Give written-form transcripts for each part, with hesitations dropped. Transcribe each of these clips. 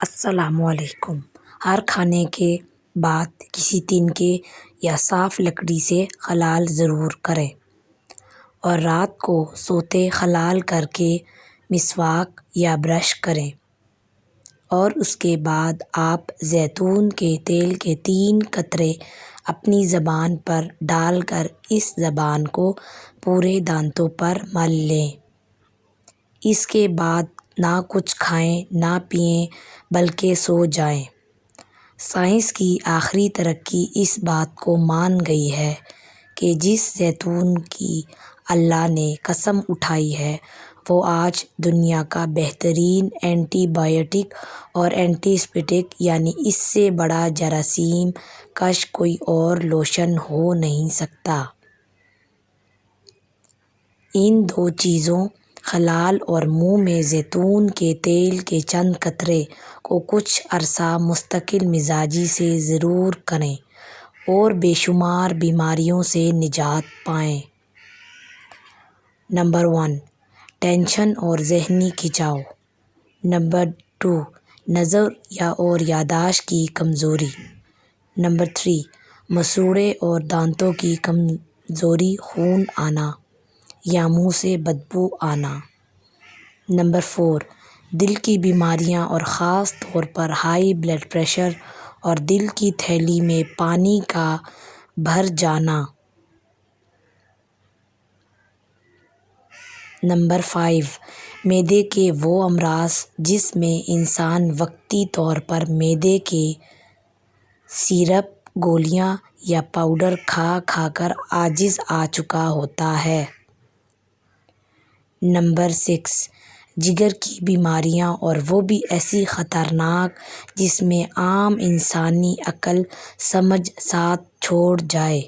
السلام علیکم۔ ہر کھانے کے بعد کسی تنکے یا صاف لکڑی سے خلال ضرور کریں اور رات کو سوتے خلال کر کے مسواک یا برش کریں، اور اس کے بعد آپ زیتون کے تیل کے 3 قطرے اپنی زبان پر ڈال کر اس زبان کو پورے دانتوں پر مل لیں۔ اس کے بعد نہ کچھ کھائیں نہ پئیں بلکہ سو جائیں۔ سائنس کی آخری ترقی اس بات کو مان گئی ہے کہ جس زیتون کی اللہ نے قسم اٹھائی ہے وہ آج دنیا کا بہترین اینٹی بائیوٹک اور اینٹی سیپٹک یعنی اس سے بڑا جراثیم کش کوئی اور لوشن ہو نہیں سکتا۔ ان 2 چیزوں خلال اور منہ میں زیتون کے تیل کے چند قطرے کو کچھ عرصہ مستقل مزاجی سے ضرور کریں اور بے شمار بیماریوں سے نجات پائیں۔ نمبر 1، ٹینشن اور ذہنی کھنچاؤ۔ نمبر 2، نظر اور یادداشت کی کمزوری۔ نمبر 3، مسوڑھے اور دانتوں کی کمزوری، خون آنا یا منہ سے بدبو آنا۔ نمبر 4، دل کی بیماریاں اور خاص طور پر ہائی بلڈ پریشر اور دل کی تھیلی میں پانی کا بھر جانا۔ نمبر 5، معدے کے وہ امراض جس میں انسان وقتی طور پر معدے کے سیرپ، گولیاں یا پاؤڈر کھا کھا کر عاجز آ چکا ہوتا ہے۔ نمبر 6، جگر کی بیماریاں اور وہ بھی ایسی خطرناک جس میں عام انسانی عقل سمجھ ساتھ چھوڑ جائے۔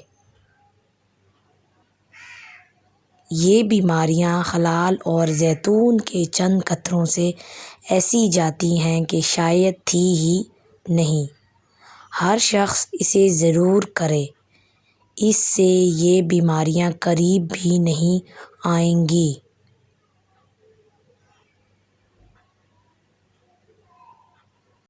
یہ بیماریاں خلال اور زیتون کے چند قطروں سے ایسی جاتی ہیں کہ شاید تھی ہی نہیں۔ ہر شخص اسے ضرور کرے، اس سے یہ بیماریاں قریب بھی نہیں آئیں گی۔